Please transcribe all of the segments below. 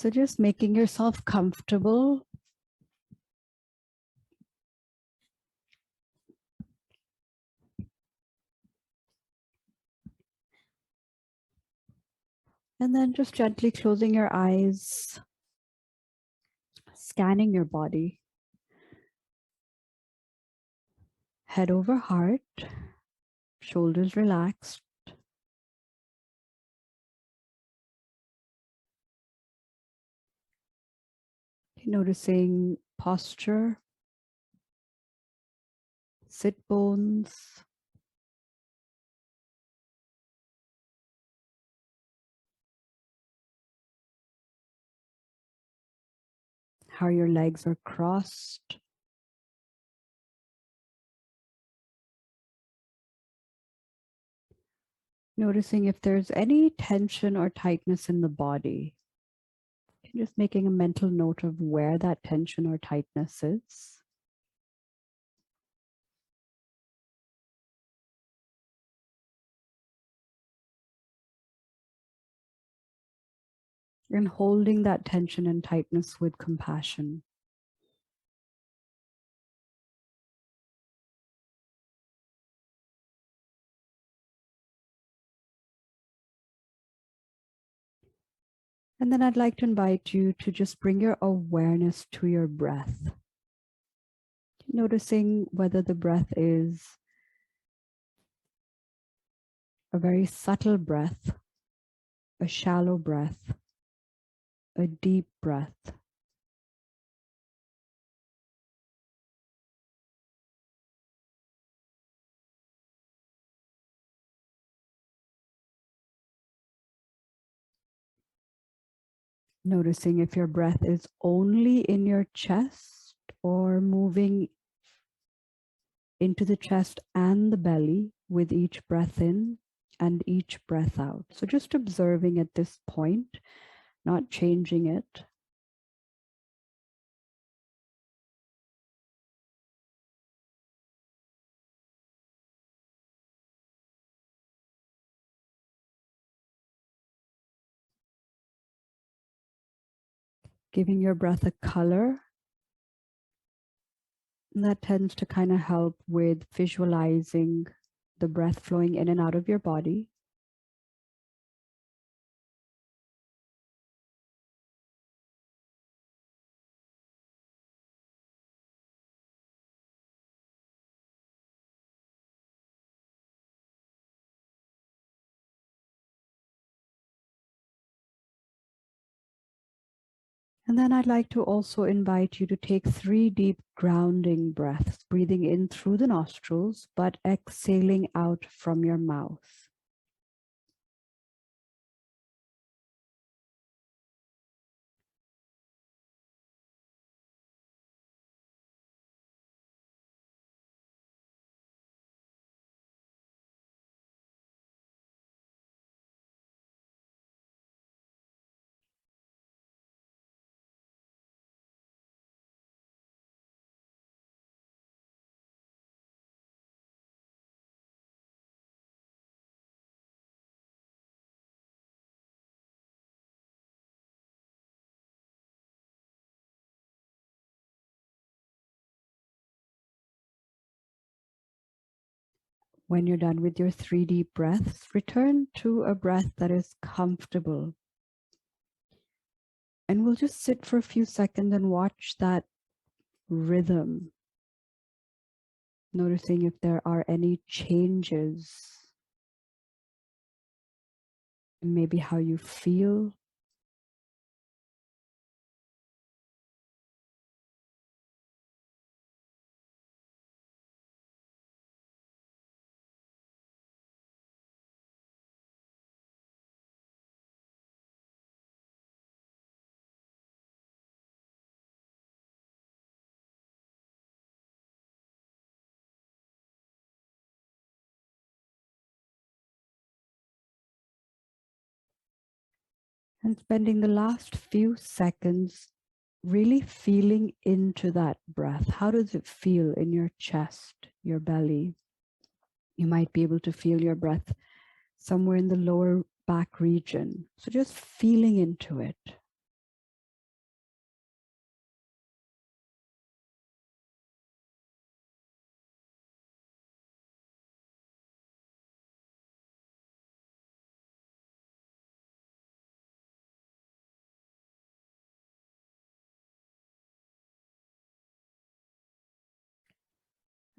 So just making yourself comfortable. And then just gently closing your eyes, scanning your body. Head over heart, shoulders relaxed. Noticing posture, sit bones, how your legs are crossed. Noticing if there's any tension or tightness in the body. Just making a mental note of where that tension or tightness is. And holding that tension and tightness with compassion. And then I'd like to invite you to just bring your awareness to your breath. Noticing whether the breath is a very subtle breath, a shallow breath, a deep breath. Noticing if your breath is only in your chest or moving into the chest and the belly with each breath in and each breath out. So just observing at this point, not changing it. Giving your breath a color. And that tends to kind of help with visualizing the breath flowing in and out of your body. And then I'd like to also invite you to take 3 deep grounding breaths, breathing in through the nostrils, but exhaling out from your mouth. When you're done with your 3 deep breaths, return to a breath that is comfortable. And we'll just sit for a few seconds and watch that rhythm, noticing if there are any changes, and maybe how you feel. And spending the last few seconds really feeling into that breath. How does it feel in your chest, your belly? You might be able to feel your breath somewhere in the lower back region. So just feeling into it.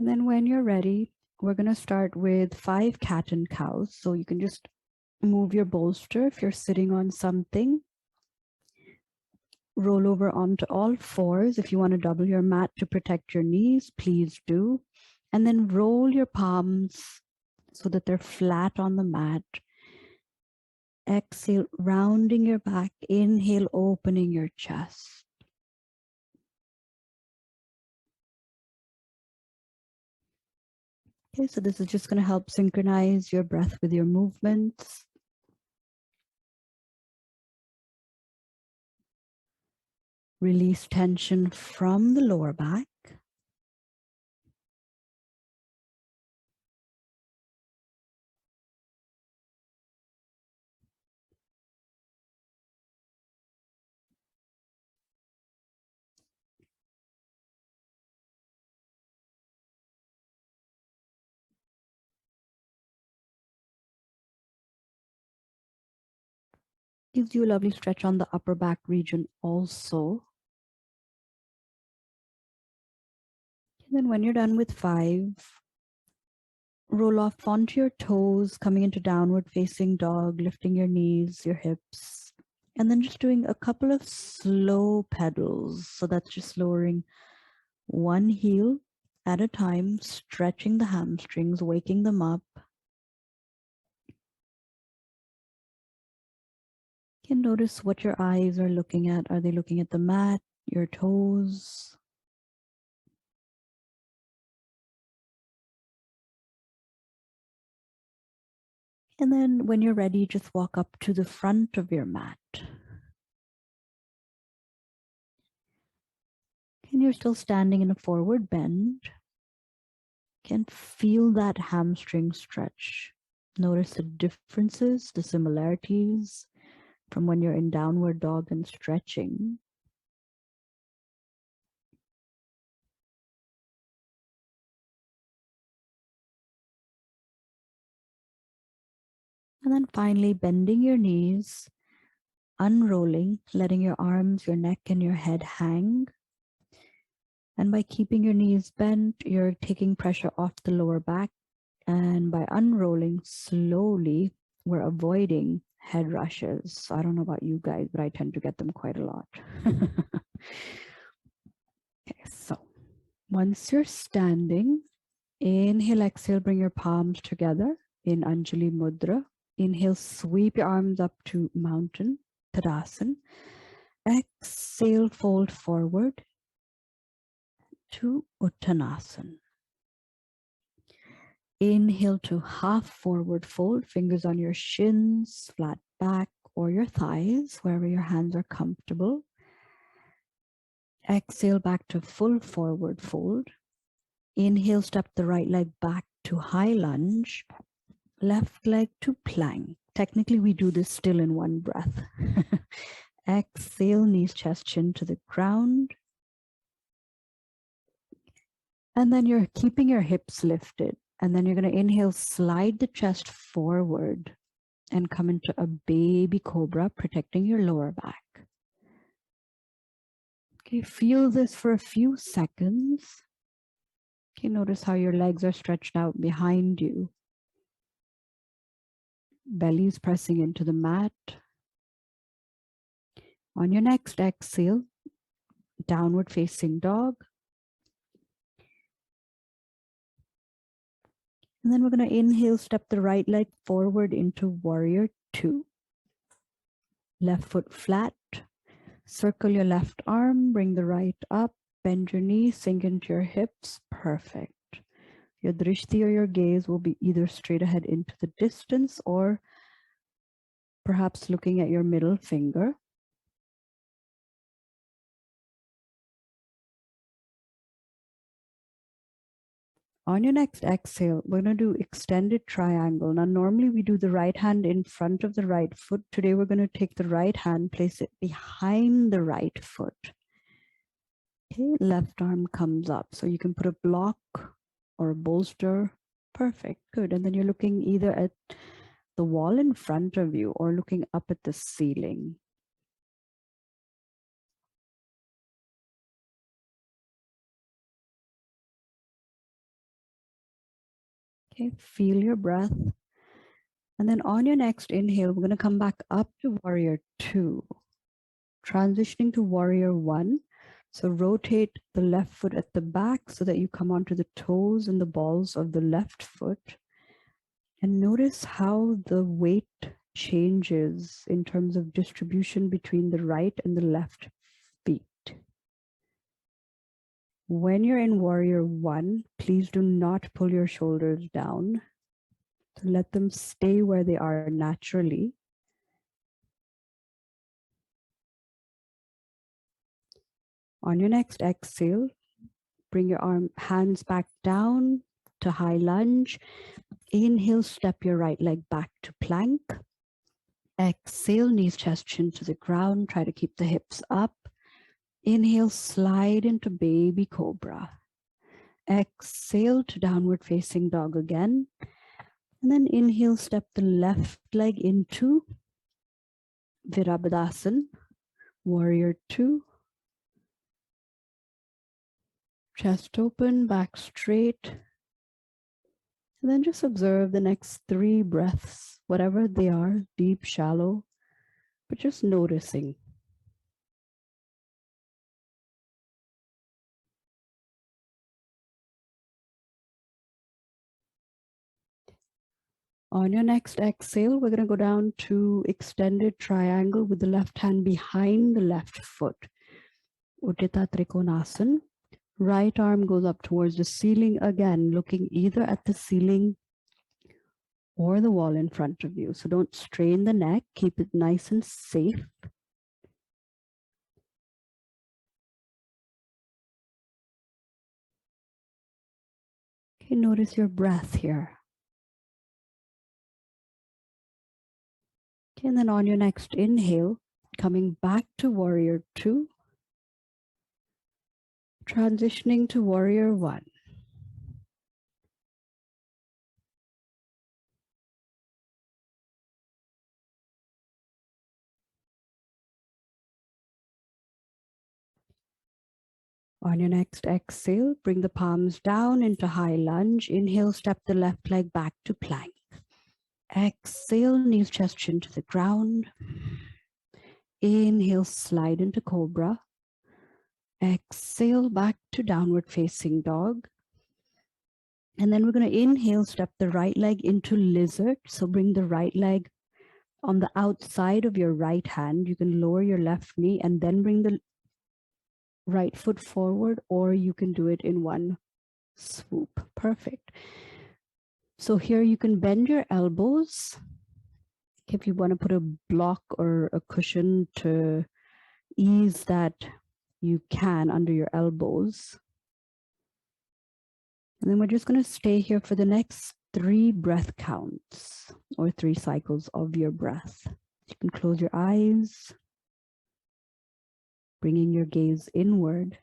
And then when you're ready, we're going to start with 5 cat and cows. So you can just move your bolster if you're sitting on something. Roll over onto all fours. If you want to double your mat to protect your knees, please do. And then roll your palms so that they're flat on the mat. Exhale, rounding your back. Inhale, opening your chest. Okay, so this is just going to help synchronize your breath with your movements. Release tension from the lower back. Gives you a lovely stretch on the upper back region also. And then when you're done with 5, roll off onto your toes, coming into downward facing dog, lifting your knees, your hips, and then just doing a couple of slow pedals. So that's just lowering one heel at a time, stretching the hamstrings, waking them up. You can notice what your eyes are looking at. Are they looking at the mat, your toes? And then when you're ready, just walk up to the front of your mat. And you're still standing in a forward bend. Can feel that hamstring stretch. Notice the differences, the similarities from when you're in downward dog and stretching. And then finally bending your knees, unrolling, letting your arms, your neck, and your head hang. And by keeping your knees bent, you're taking pressure off the lower back. And by unrolling slowly, we're avoiding head rushes. So I don't know about you guys, but I tend to get them quite a lot. Okay, so once you're standing, inhale, exhale, bring your palms together in Anjali Mudra. Inhale, sweep your arms up to mountain, Tadasan. Exhale, fold forward to Uttanasan. Inhale to half forward fold, fingers on your shins, flat back, or your thighs, wherever your hands are comfortable. Exhale back to full forward fold. Inhale, step the right leg back to high lunge, left leg to plank. Technically, we do this still in one breath. Exhale, knees, chest, chin to the ground. And then you're keeping your hips lifted. And then you're going to inhale, slide the chest forward and come into a baby cobra, protecting your lower back. Okay, feel this for a few seconds. Okay, notice how your legs are stretched out behind you. Belly is pressing into the mat. On your next exhale, downward facing dog. And then we're going to inhale, step the right leg forward into warrior 2. Left foot flat. Circle your left arm, bring the right up, bend your knee, sink into your hips. Perfect. Your drishti or your gaze will be either straight ahead into the distance or perhaps looking at your middle finger. On your next exhale, we're going to do extended triangle. Now, normally we do the right hand in front of the right foot. Today, we're going to take the right hand, place it behind the right foot. Okay, left arm comes up. So you can put a block or a bolster. Perfect, good. And then you're looking either at the wall in front of you or looking up at the ceiling. Okay, feel your breath. And then on your next inhale, we're going to come back up to warrior 2, transitioning to warrior 1. So rotate the left foot at the back so that you come onto the toes and the balls of the left foot. And notice how the weight changes in terms of distribution between the right and the left feet. When you're in warrior 1, please do not pull your shoulders down. So let them stay where they are naturally. On your next exhale, bring your hands back down to high lunge. Inhale, step your right leg back to plank. Exhale, knees, chest, chin to the ground. Try to keep the hips up. Inhale, slide into baby cobra. Exhale to downward facing dog again. And then inhale, step the left leg into virabhadrasan, warrior 2. Chest open, back straight. And then just observe the next 3 breaths, whatever they are, deep, shallow, but just noticing. On your next exhale, we're going to go down to extended triangle with the left hand behind the left foot. Utittha trikonasan. Right arm goes up towards the ceiling again, looking either at the ceiling or the wall in front of you. So don't strain the neck, keep it nice and safe. Okay, notice your breath here. Okay, and then on your next inhale, coming back to warrior 2, transitioning to warrior 1. On your next exhale, bring the palms down into high lunge. Inhale, step the left leg back to plank. Exhale, knees, chest, chin to the ground. Inhale, slide into cobra. Exhale, back to downward facing dog. And then we're going to inhale, step the right leg into lizard. So bring the right leg on the outside of your right hand. You can lower your left knee and then bring the right foot forward, or you can do it in one swoop. Perfect. So here you can bend your elbows. If you want to put a block or a cushion to ease that, you can under your elbows. And then we're just going to stay here for the next 3 breath counts or 3 cycles of your breath. You can close your eyes, bringing your gaze inward.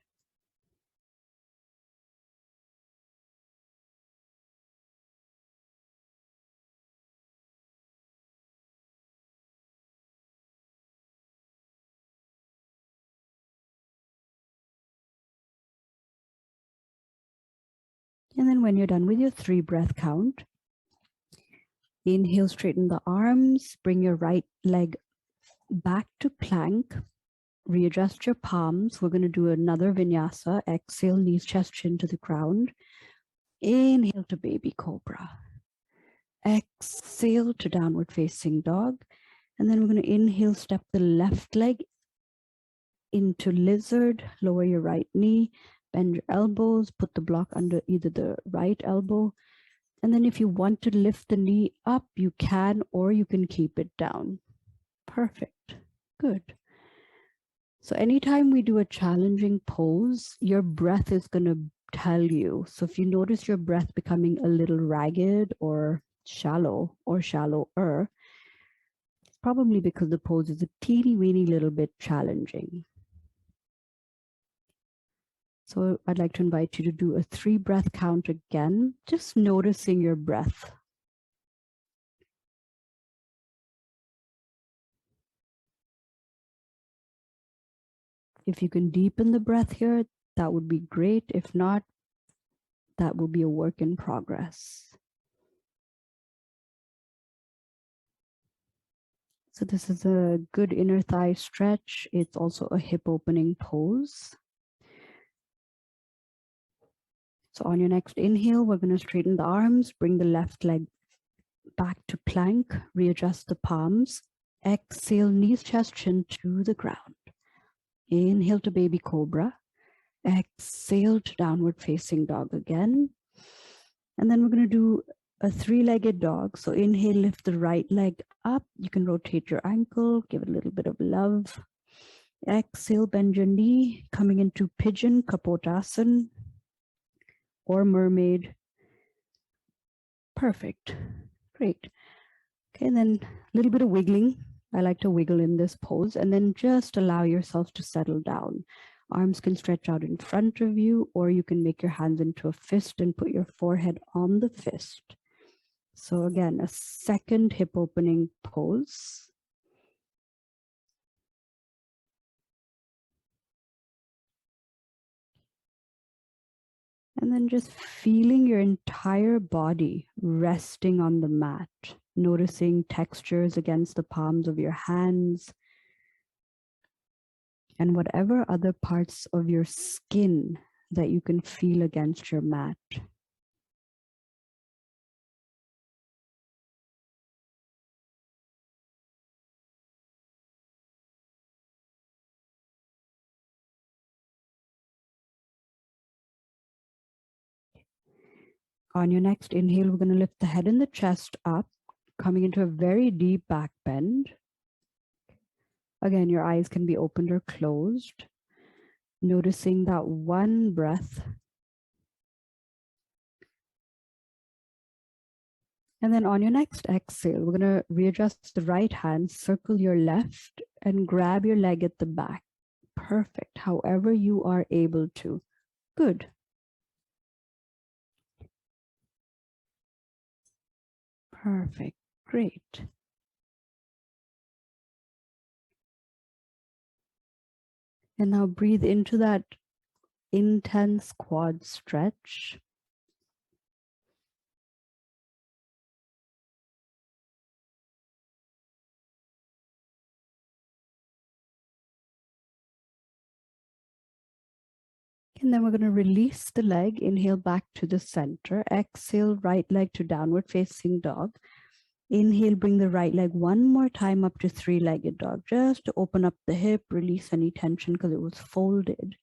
And then when you're done with your 3 breath count, inhale, straighten the arms, bring your right leg back to plank, readjust your palms. We're going to do another vinyasa. Exhale, knees, chest, chin to the ground. Inhale to baby cobra. Exhale to downward facing dog. And then we're going to inhale, step the left leg into lizard, lower your right knee, bend your elbows, put the block under either the right elbow. And then if you want to lift the knee up, you can, or you can keep it down. Perfect. Good. So anytime we do a challenging pose, your breath is going to tell you. So if you notice your breath becoming a little ragged or shallow or shallower, it's probably because the pose is a teeny weeny little bit challenging. So I'd like to invite you to do a 3 breath count again, just noticing your breath. If you can deepen the breath here, that would be great. If not, that will be a work in progress. So this is a good inner thigh stretch. It's also a hip opening pose. So on your next inhale, we're going to straighten the arms, bring the left leg back to plank, readjust the palms. Exhale, knees, chest, chin to the ground. Inhale to baby cobra. Exhale to downward facing dog again. And then we're going to do a three-legged dog. So inhale, lift the right leg up. You can rotate your ankle, give it a little bit of love. Exhale, bend your knee, coming into pigeon, kapotasan, or mermaid. Perfect. Great. Okay, and then a little bit of wiggling. I like to wiggle in this pose, and then just allow yourself to settle down. Arms can stretch out in front of you, or you can make your hands into a fist and put your forehead on the fist. So again, a second hip opening pose. And then just feeling your entire body resting on the mat, noticing textures against the palms of your hands, and whatever other parts of your skin that you can feel against your mat. On your next inhale, we're going to lift the head and the chest up, coming into a very deep back bend. Again, your eyes can be opened or closed, noticing that one breath. And then on your next exhale, we're going to readjust the right hand, circle your left, and grab your leg at the back. Perfect. However you are able to. Good. Perfect. Great. And now breathe into that intense quad stretch. And then we're going to release the leg. Inhale back to the center. Exhale, right leg to downward facing dog. Inhale, bring the right leg one more time up to three-legged dog, just to open up the hip, release any tension because it was folded.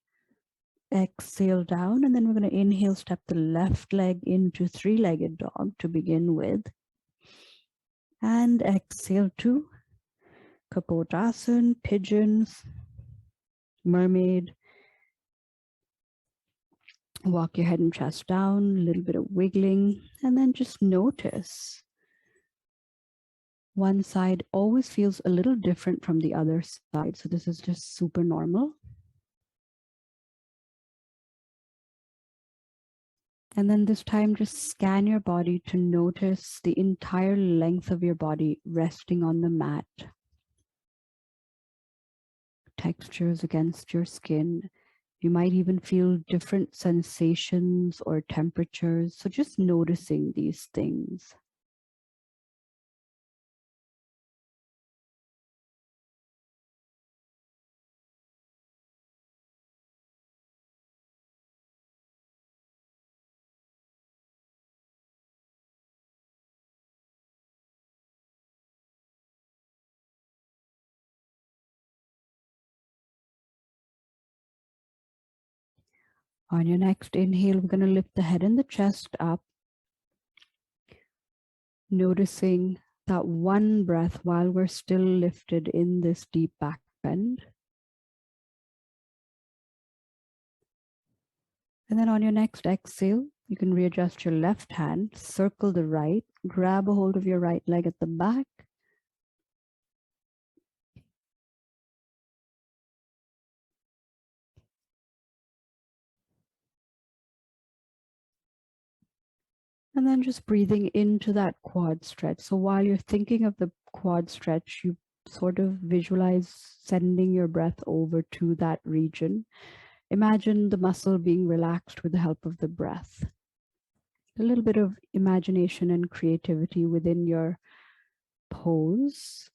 Exhale down, and then we're going to inhale, step the left leg into three-legged dog to begin with. And exhale to kapotasan, pigeons, mermaid. Walk your head and chest down, a little bit of wiggling, and then just notice. One side always feels a little different from the other side, so this is just super normal. And then this time, just scan your body to notice the entire length of your body resting on the mat. Textures against your skin. You might even feel different sensations or temperatures. So just noticing these things. On your next inhale, we're going to lift the head and the chest up, noticing that one breath while we're still lifted in this deep back bend. And then on your next exhale, you can readjust your left hand, circle the right, grab a hold of your right leg at the back. And then just breathing into that quad stretch. So while you're thinking of the quad stretch, you sort of visualize sending your breath over to that region. Imagine the muscle being relaxed with the help of the breath. A little bit of imagination and creativity within your pose.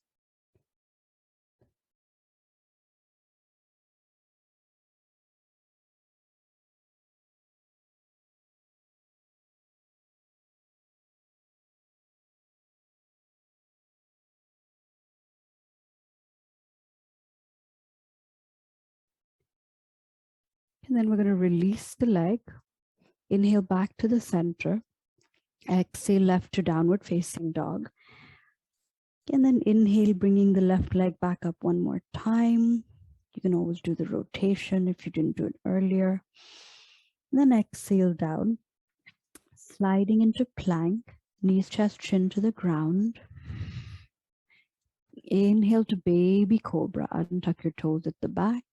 And then we're going to release the leg. Inhale back to the center. Exhale left to downward facing dog. And then inhale, bringing the left leg back up one more time. You can always do the rotation if you didn't do it earlier. And then exhale down, sliding into plank, knees, chest, chin to the ground. Inhale to baby cobra, untuck your toes at the back.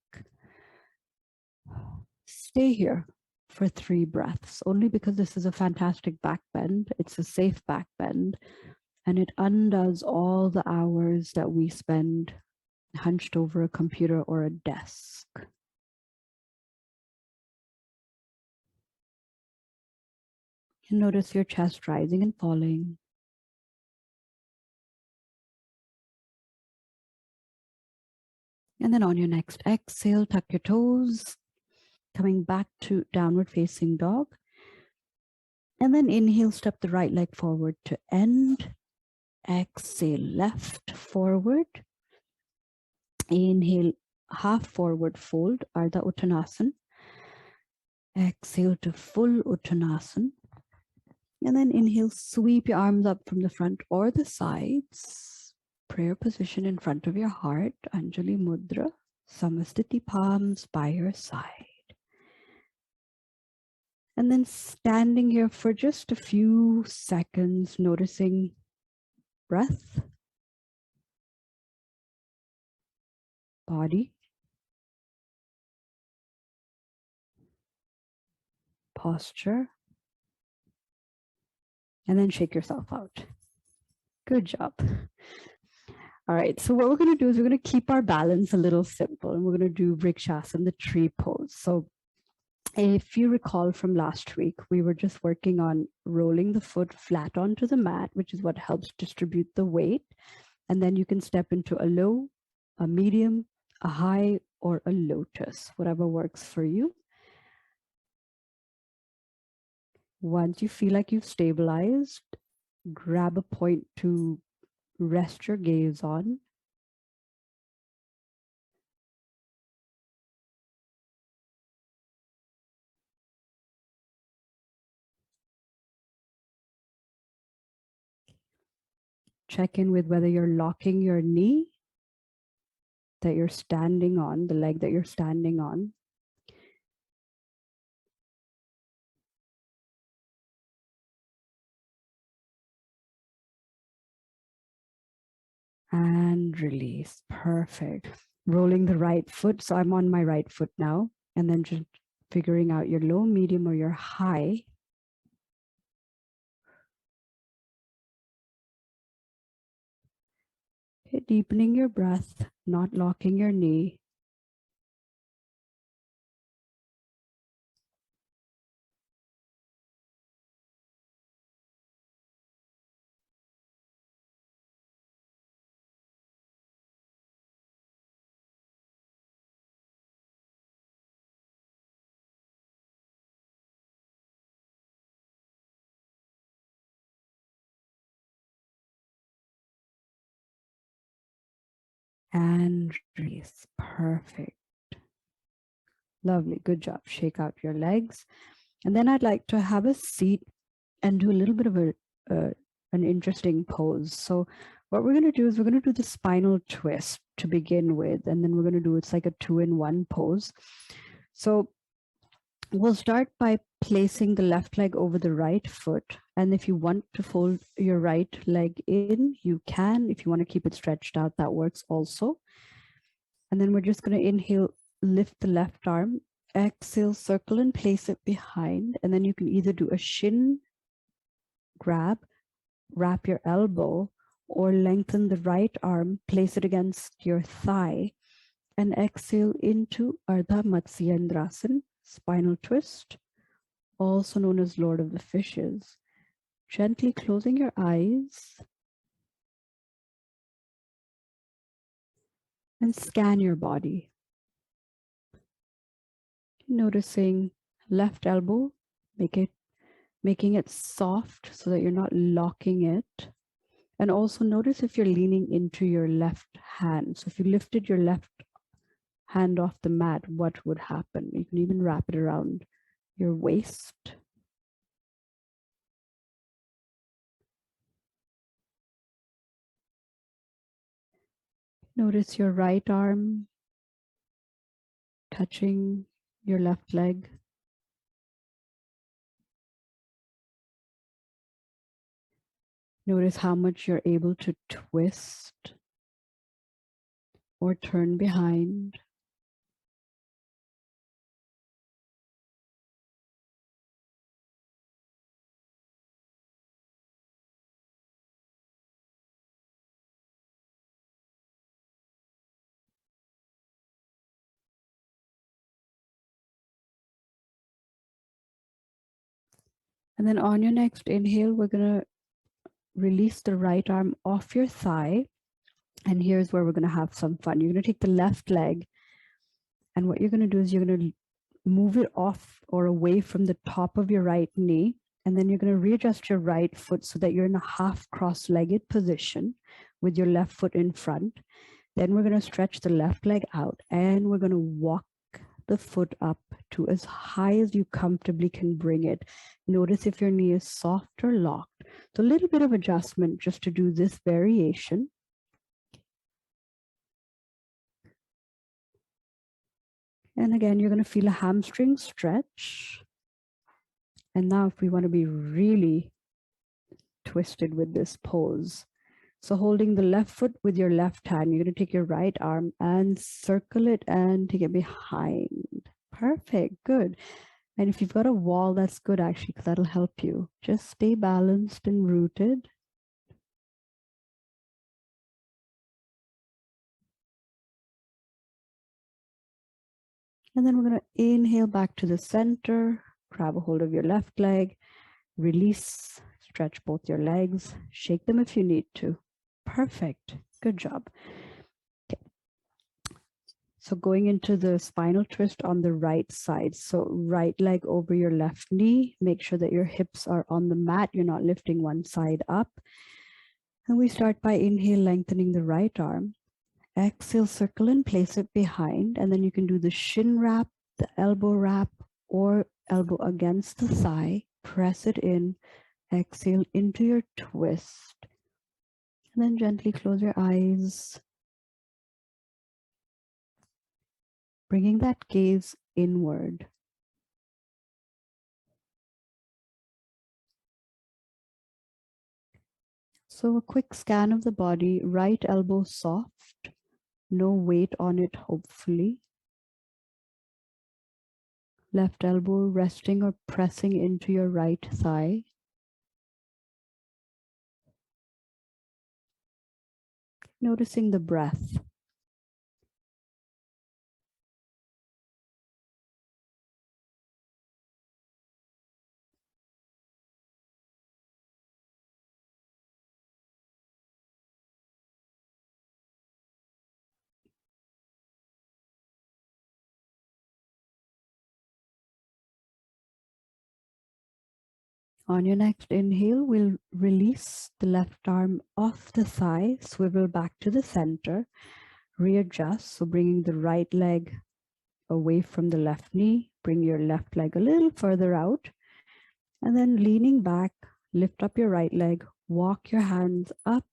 Stay here for 3 breaths, only because this is a fantastic back bend. It's a safe back bend, and it undoes all the hours that we spend hunched over a computer or a desk. And notice your chest rising and falling. And then on your next exhale, tuck your toes, coming back to downward facing dog. And then inhale, step the right leg forward to end. Exhale, left forward. Inhale, half forward fold, ardha uttanasan. Exhale to full uttanasan. And then inhale, sweep your arms up from the front or the sides. Prayer position in front of your heart, Anjali Mudra, Samastiti palms by your side. And then standing here for just a few seconds, noticing breath, body, posture, and then shake yourself out. Good job. All right, so what we're going to do is we're going to keep our balance a little simple, and we're going to do vrksasan, the tree pose. So if you recall from last week, we were just working on rolling the foot flat onto the mat, which is what helps distribute the weight. And then you can step into a low, a medium, a high, or a lotus, whatever works for you. Once you feel like you've stabilized, grab a point to rest your gaze on. Check in with whether you're locking your knee that you're standing on, the leg that you're standing on. And release. Perfect. Rolling the right foot. So I'm on my right foot now. And then just figuring out your low, medium, or your high. Okay, deepening your breath, not locking your knee. And release. Perfect. Lovely. Good job. Shake out your legs. And then I'd like to have a seat and do a little bit of an interesting pose. So what we're going to do is we're going to do the spinal twist to begin with. And then we're going to do, it's like a 2-in-1 pose. So we'll start by placing the left leg over the right foot. And if you want to fold your right leg in, you can. If you want to keep it stretched out, that works also. And then we're just going to inhale, lift the left arm, exhale, circle and place it behind. And then you can either do a shin grab, wrap your elbow, or lengthen the right arm, place it against your thigh, and exhale into ardha matsyendrasan, spinal twist, also known as Lord of the Fishes. Gently closing your eyes and scan your body. Noticing left elbow, making it soft so that you're not locking it. And also notice if you're leaning into your left hand. So if you lifted your left hand off the mat, what would happen? You can even wrap it around your waist. Notice your right arm touching your left leg. Notice how much you're able to twist or turn behind. And then on your next inhale, we're going to release the right arm off your thigh. And here's where we're going to have some fun. You're going to take the left leg. And what you're going to do is you're going to move it off or away from the top of your right knee. And then you're going to readjust your right foot so that you're in a half cross-legged position with your left foot in front. Then we're going to stretch the left leg out and we're going to walk the foot up to as high as you comfortably can bring it. Notice if your knee is soft or locked. So a little bit of adjustment just to do this variation. And again, you're going to feel a hamstring stretch. And now if we want to be really twisted with this pose. So holding the left foot with your left hand, you're going to take your right arm and circle it and take it behind. Perfect, good. And if you've got a wall, that's good actually, because that'll help you. Just stay balanced and rooted. And then we're going to inhale back to the center, grab a hold of your left leg, release, stretch both your legs, shake them if you need to. Perfect, good job. Okay. So going into the spinal twist on the right side. So right leg over your left knee, make sure that your hips are on the mat, you're not lifting one side up. And we start by inhale, lengthening the right arm. Exhale, circle and place it behind. And then you can do the shin wrap, the elbow wrap, or elbow against the thigh. Press it in. Exhale into your twist. And then gently close your eyes. Bringing that gaze inward. So a quick scan of the body, right elbow soft, no weight on it, hopefully. Left elbow resting or pressing into your right thigh. Noticing the breath. On your next inhale, we'll release the left arm off the thigh, swivel back to the center, readjust. So bringing the right leg away from the left knee, bring your left leg a little further out, and then leaning back, lift up your right leg, walk your hands up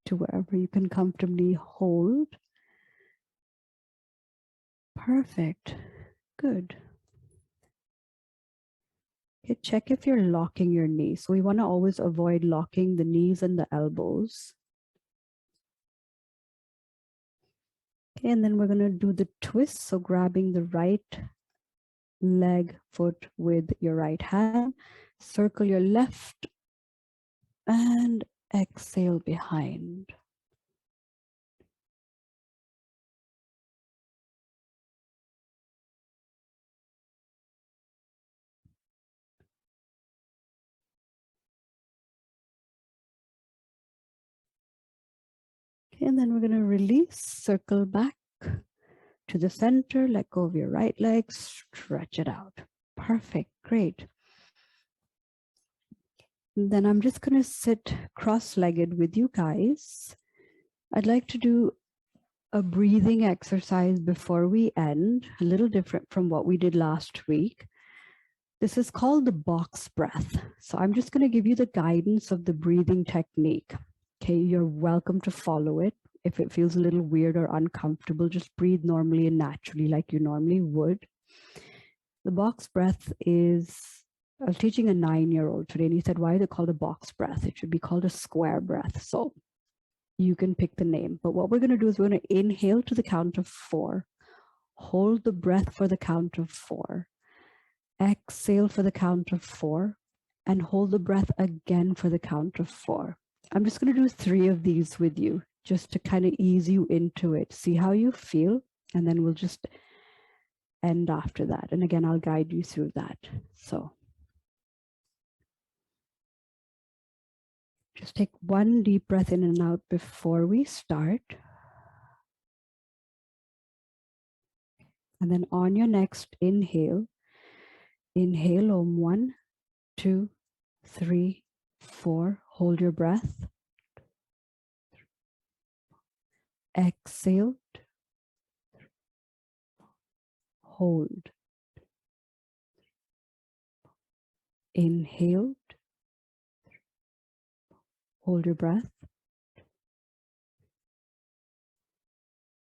to wherever you can comfortably hold. Perfect. Good. Okay, check if you're locking your knees. So we want to always avoid locking the knees and the elbows. Okay, and then we're going to do the twist. So grabbing the right leg, foot with your right hand, circle your left and exhale behind. Okay, and then we're going to release, circle back to the center, let go of your right leg, stretch it out. Perfect, great. And then I'm just going to sit cross-legged with you guys. I'd like to do a breathing exercise before we end, a little different from what we did last week. This is called the box breath. So I'm just going to give you the guidance of the breathing technique. Okay, you're welcome to follow it. If it feels a little weird or uncomfortable, just breathe normally and naturally like you normally would. The box breath is, I was teaching a 9-year-old today and he said, why is it called a box breath? It should be called a square breath. So you can pick the name. But what we're going to do is we're going to inhale to the count of 4, hold the breath for the count of 4, exhale for the count of 4, and hold the breath again for the count of 4. I'm just going to do 3 of these with you just to kind of ease you into it. See how you feel, and then we'll just end after that. And again, I'll guide you through that. So just take 1 deep breath in and out before we start. And then on your next inhale, inhale Om 1, 2, 3, 4. Hold your breath. Exhale. Hold. Inhale. Hold your breath.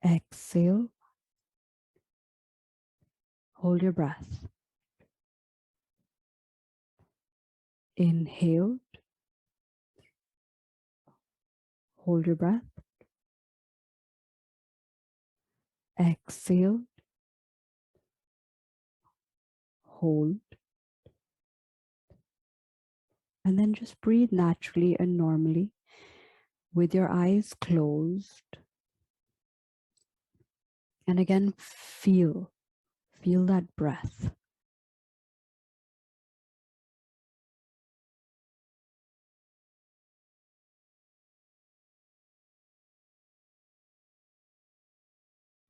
Exhale. Hold your breath. Inhale. Hold your breath. Exhale. Hold. And then just breathe naturally and normally with your eyes closed. And again, feel that breath.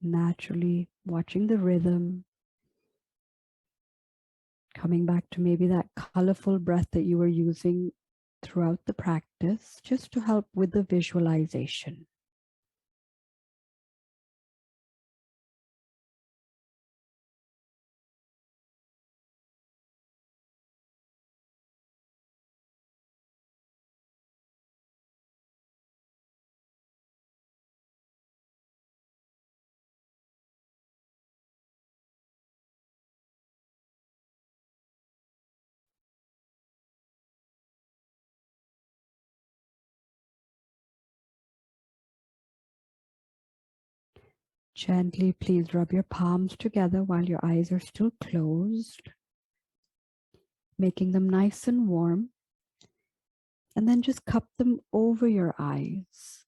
Naturally watching the rhythm, coming back to maybe that colorful breath that you were using throughout the practice, just to help with the visualization. Gently, please rub your palms together while your eyes are still closed, making them nice and warm. And then just cup them over your eyes,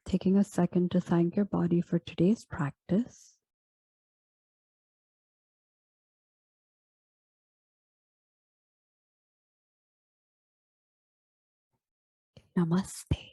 taking a second to thank your body for today's practice. Namaste.